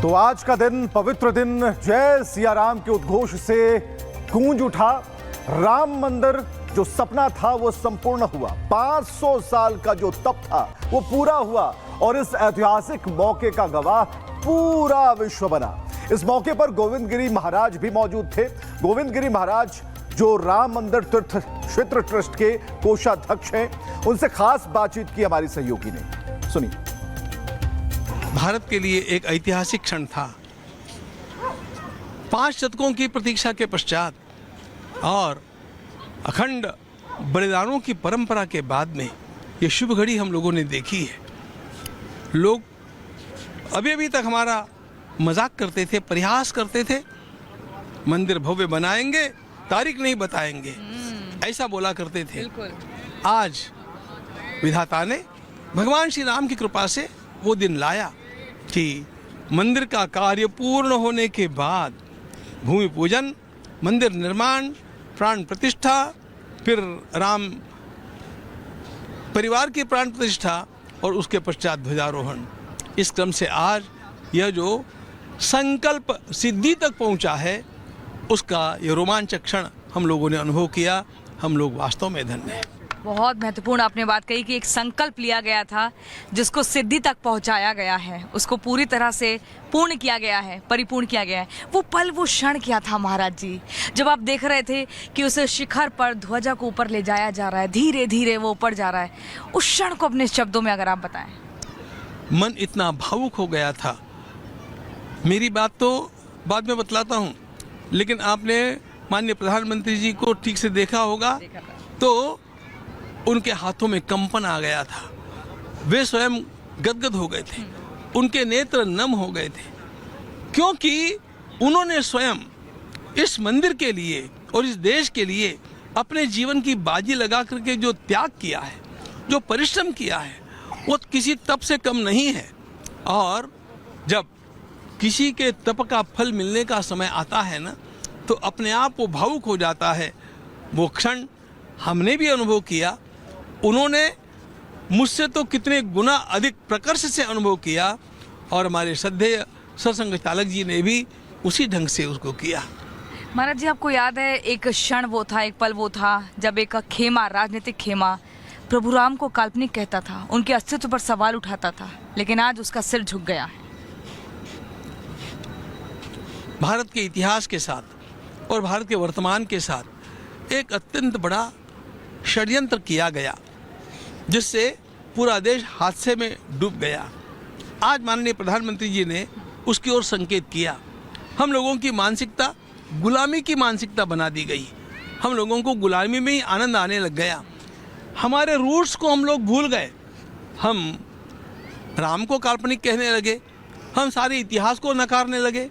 तो आज का दिन, पवित्र दिन, जय सिया राम के उद्घोष से गूंज उठा। राम मंदिर जो सपना था वो संपूर्ण हुआ। 500 साल का जो तप था वो पूरा हुआ और इस ऐतिहासिक मौके का गवाह पूरा विश्व बना। इस मौके पर गोविंद गिरी महाराज भी मौजूद थे। गोविंद गिरी महाराज जो राम मंदिर तीर्थ क्षेत्र ट्रस्ट के कोषाध्यक्ष हैं, उनसे खास बातचीत की हमारी सहयोगी ने। सुनिए। भारत के लिए एक ऐतिहासिक क्षण था। 5 शतकों की प्रतीक्षा के पश्चात और अखंड बलिदानों की परंपरा के बाद में ये शुभ घड़ी हम लोगों ने देखी है। लोग अभी तक हमारा मजाक करते थे, परिहास करते थे, मंदिर भव्य बनाएंगे, तारीख नहीं बताएंगे, ऐसा बोला करते थे। आज विधाता ने भगवान श्री राम की कृपा से वो दिन लाया कि मंदिर का कार्य पूर्ण होने के बाद भूमि पूजन, मंदिर निर्माण, प्राण प्रतिष्ठा, फिर राम परिवार की प्राण प्रतिष्ठा और उसके पश्चात ध्वजारोहण। इस क्रम से आज यह जो संकल्प सिद्धि तक पहुंचा है, उसका यह रोमांचक क्षण हम लोगों ने अनुभव किया। हम लोग वास्तव में धन्य हैं। बहुत महत्वपूर्ण आपने बात कही कि एक संकल्प लिया गया था जिसको सिद्धि तक पहुंचाया गया है, उसको पूरी तरह से पूर्ण किया गया है, परिपूर्ण किया गया है। वो पल, वो क्षण क्या था महाराज जी, जब आप देख रहे थे कि उस शिखर पर ध्वजा को ऊपर ले जाया जा रहा है, धीरे धीरे वो ऊपर जा रहा है, उस क्षण को अपने शब्दों में अगर आप बताएं। मन इतना भावुक हो गया था। मेरी बात तो बाद में बतलाता हूँ, लेकिन आपने माननीय प्रधानमंत्री जी को ठीक से देखा होगा तो उनके हाथों में कंपन आ गया था। वे स्वयं गदगद हो गए थे, उनके नेत्र नम हो गए थे, क्योंकि उन्होंने स्वयं इस मंदिर के लिए और इस देश के लिए अपने जीवन की बाजी लगा करके जो त्याग किया है, जो परिश्रम किया है, वो किसी तप से कम नहीं है। और जब किसी के तप का फल मिलने का समय आता है ना, तो अपने आप वो भावुक हो जाता है। वो क्षण हमने भी अनुभव किया, उन्होंने मुझसे तो कितने गुना अधिक प्रकर्ष से अनुभव किया और हमारे श्रद्धेय सत्संग चालक जी ने भी उसी ढंग से उसको किया। महाराज जी, आपको याद है एक क्षण वो था, एक पल वो था जब एक खेमा, राजनीतिक खेमा प्रभु राम को काल्पनिक कहता था, उनके अस्तित्व पर सवाल उठाता था, लेकिन आज उसका सिर झुक गया है। भारत के इतिहास के साथ और भारत के वर्तमान के साथ एक अत्यंत बड़ा षड्यंत्र किया गया, जिससे पूरा देश हादसे में डूब गया। आज माननीय प्रधानमंत्री जी ने उसकी ओर संकेत किया। हम लोगों की मानसिकता गुलामी की मानसिकता बना दी गई। हम लोगों को गुलामी में ही आनंद आने लग गया। हमारे रूट्स को हम लोग भूल गए। हम राम को काल्पनिक कहने लगे, हम सारे इतिहास को नकारने लगे,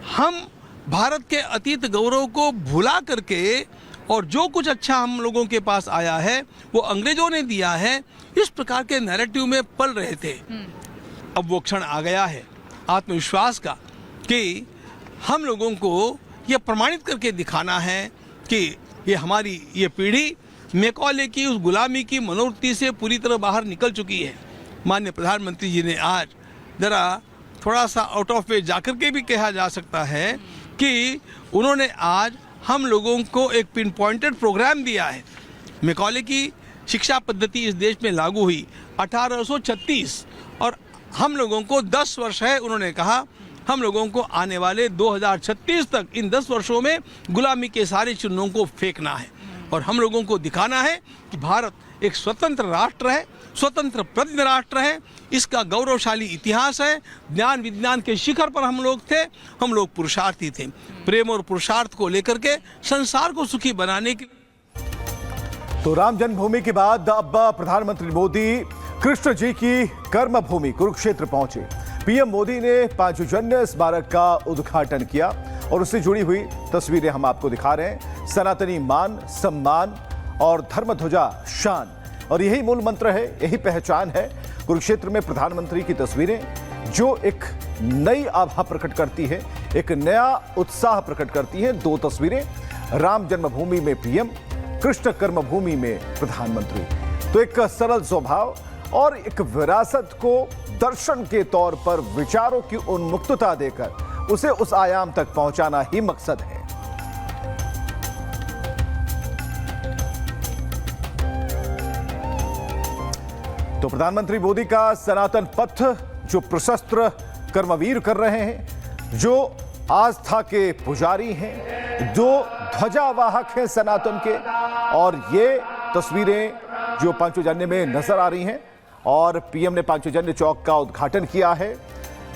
हम भारत के अतीत गौरव को भुला करके और जो कुछ अच्छा हम लोगों के पास आया है वो अंग्रेजों ने दिया है, इस प्रकार के नैरेटिव में पल रहे थे। अब वो क्षण आ गया है आत्मविश्वास का कि हम लोगों को ये प्रमाणित करके दिखाना है कि ये हमारी ये पीढ़ी मैकॉले की उस गुलामी की मनोवृत्ति से पूरी तरह बाहर निकल चुकी है। माननीय प्रधानमंत्री जी ने आज जरा थोड़ा सा आउट ऑफ वे जाकर के भी कहा जा सकता है कि उन्होंने आज हम लोगों को एक पिन पॉइंटेड प्रोग्राम दिया है। मैकॉले की शिक्षा पद्धति इस देश में लागू हुई 1836 और हम लोगों को 10 वर्ष है। उन्होंने कहा हम लोगों को आने वाले 2036 तक इन 10 वर्षों में गुलामी के सारे चिन्हों को फेंकना है और हम लोगों को दिखाना है कि भारत एक स्वतंत्र राष्ट्र है, स्वतंत्र प्रज्ञ राष्ट्र है। इसका गौरवशाली इतिहास है। ज्ञान विज्ञान के शिखर पर हम लोग थे, हम लोग पुरुषार्थी थे। प्रेम और पुरुषार्थ को लेकर के संसार को सुखी बनाने की। तो राम जन्मभूमि के बाद अब प्रधानमंत्री मोदी कृष्ण जी की कर्मभूमि कुरुक्षेत्र पहुंचे। पीएम मोदी ने पांचजन्य स्मारक का उद्घाटन किया और उससे जुड़ी हुई तस्वीरें हम आपको दिखा रहे हैं। सनातनी मान, सम्मान और धर्म ध्वजा शान, और यही मूल मंत्र है, यही पहचान है। कुरुक्षेत्र में प्रधानमंत्री की तस्वीरें जो एक नई आभा प्रकट करती है, एक नया उत्साह प्रकट करती है। 2 तस्वीरें, राम जन्मभूमि में पीएम, कृष्ण कर्मभूमि में प्रधानमंत्री। तो एक सरल स्वभाव और एक विरासत को दर्शन के तौर पर विचारों की उन्मुक्तता देकर उसे उस आयाम तक पहुंचाना ही मकसद है। तो प्रधानमंत्री मोदी का सनातन पथ जो प्रशस्त्र कर्मवीर कर रहे हैं, जो आस्था के पुजारी हैं, जो ध्वजावाहक हैं सनातन के, और ये तस्वीरें जो पांचजन्य में नजर आ रही हैं और पीएम ने पांचजन्य चौक का उद्घाटन किया है।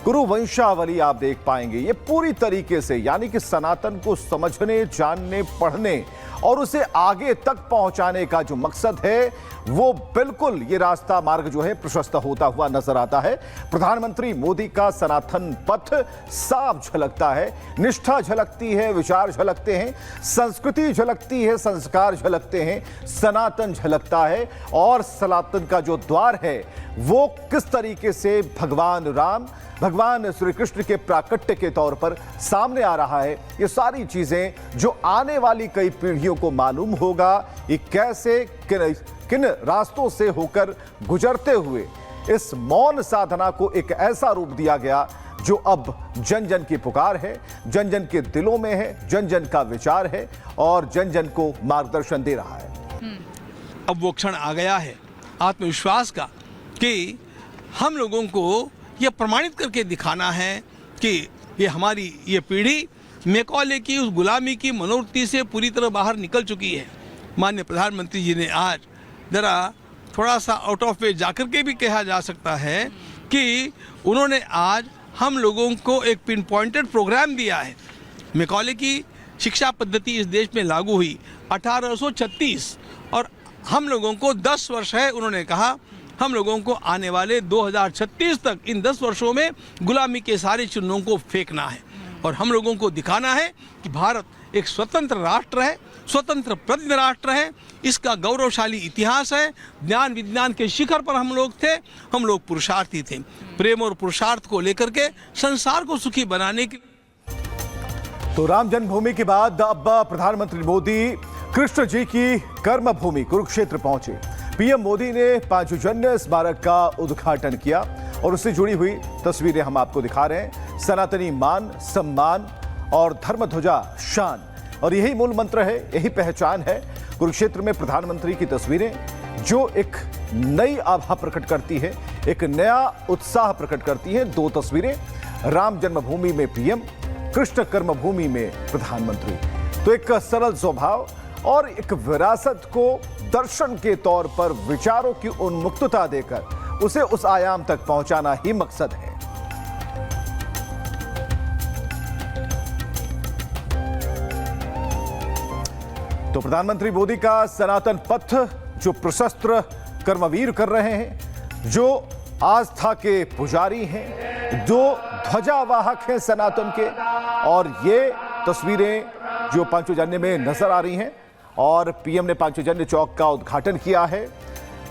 गुरु वंशावली आप देख पाएंगे, ये पूरी तरीके से यानी कि सनातन को समझने, जानने, पढ़ने और उसे आगे तक पहुंचाने का जो मकसद है वो बिल्कुल ये रास्ता मार्ग जो है प्रशस्त होता हुआ नजर आता है। प्रधानमंत्री मोदी का सनातन पथ साफ झलकता है, निष्ठा झलकती है, विचार झलकते हैं, संस्कृति झलकती है, संस्कार झलकते हैं, सनातन झलकता है और सनातन का जो द्वार है वो किस तरीके से भगवान राम, भगवान श्री कृष्ण के प्राकट्य के तौर पर सामने आ रहा है। ये सारी चीजें जो आने वाली कई पीढ़ियों को मालूम होगा ये कैसे किन रास्तों से होकर गुजरते हुए इस मौन साधना को एक ऐसा रूप दिया गया जो अब जन जन की पुकार है, जन जन के दिलों में है, जन जन का विचार है और जन जन को मार्गदर्शन दे रहा है। अब वो क्षण आ गया है आत्मविश्वास का कि हम लोगों को यह प्रमाणित करके दिखाना है कि ये हमारी ये पीढ़ी मैकॉले की उस गुलामी की मनोवृत्ति से पूरी तरह बाहर निकल चुकी है। माननीय प्रधानमंत्री जी ने आज जरा थोड़ा सा आउट ऑफ वे जाकर के भी कहा जा सकता है कि उन्होंने आज हम लोगों को एक पिन पॉइंटेड प्रोग्राम दिया है। मैकॉले की शिक्षा पद्धति इस देश में लागू हुई 1836 और हम लोगों को 10 वर्ष है। उन्होंने कहा हम लोगों को आने वाले 2036 तक इन 10 वर्षों में गुलामी के सारे चिन्हों को फेंकना है और हम लोगों को दिखाना है कि भारत एक स्वतंत्र राष्ट्र है, स्वतंत्र प्रज्ञ राष्ट्र है, इसका गौरवशाली इतिहास है। ज्ञान विज्ञान के शिखर पर हम लोग थे, हम लोग पुरुषार्थी थे। प्रेम और पुरुषार्थ को लेकर के संसार को सुखी बनाने के तो राम जन्मभूमि के बाद अब प्रधानमंत्री मोदी कृष्ण जी की कर्मभूमि कुरुक्षेत्र पहुंचे। पीएम मोदी ने पांचजन्य स्मारक का उद्घाटन किया और उससे जुड़ी हुई तस्वीरें हम आपको दिखा रहे हैं। सनातनी मान, सम्मान और धर्म ध्वजा शान, और यही मूल मंत्र है, यही पहचान है। कुरुक्षेत्र में प्रधानमंत्री की तस्वीरें जो एक नई आभा प्रकट करती है, एक नया उत्साह प्रकट करती है। 2 तस्वीरें, राम जन्मभूमि में पीएम, कृष्ण कर्मभूमि में प्रधानमंत्री। तो एक सरल स्वभाव और एक विरासत को दर्शन के तौर पर विचारों की उन्मुक्तता देकर उसे उस आयाम तक पहुंचाना ही मकसद है। तो प्रधानमंत्री मोदी का सनातन पथ जो प्रशस्त्र कर्मवीर कर रहे हैं, जो आस्था के पुजारी हैं, जो ध्वजावाहक हैं सनातन के, और ये तस्वीरें जो पांचजन्य में नजर आ रही हैं और पीएम ने पांचजन्य चौक का उद्घाटन किया है।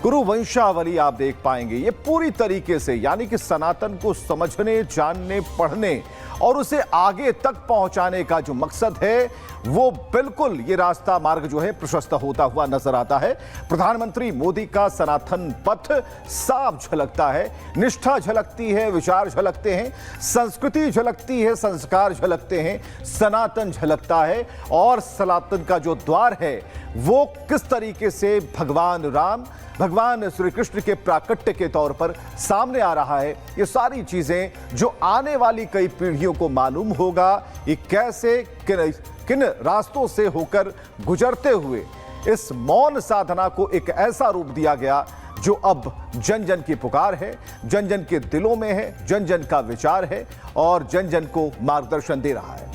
गुरु वंशावली आप देख पाएंगे, ये पूरी तरीके से यानी कि सनातन को समझने, जानने, पढ़ने और उसे आगे तक पहुंचाने का जो मकसद है वो बिल्कुल ये रास्ता मार्ग जो है प्रशस्त होता हुआ नजर आता है। प्रधानमंत्री मोदी का सनातन पथ साफ झलकता है, निष्ठा झलकती है, विचार झलकते हैं, संस्कृति झलकती है, संस्कार झलकते हैं, सनातन झलकता है और सनातन का जो द्वार है वो किस तरीके से भगवान राम, भगवान श्री कृष्ण के प्राकट्य के तौर पर सामने आ रहा है। ये सारी चीजें जो आने वाली कई पीढ़ियों को मालूम होगा ये कैसे किन रास्तों से होकर गुजरते हुए इस मौन साधना को एक ऐसा रूप दिया गया जो अब जन जन की पुकार है, जन जन के दिलों में है, जन जन का विचार है और जन जन को मार्गदर्शन दे रहा है।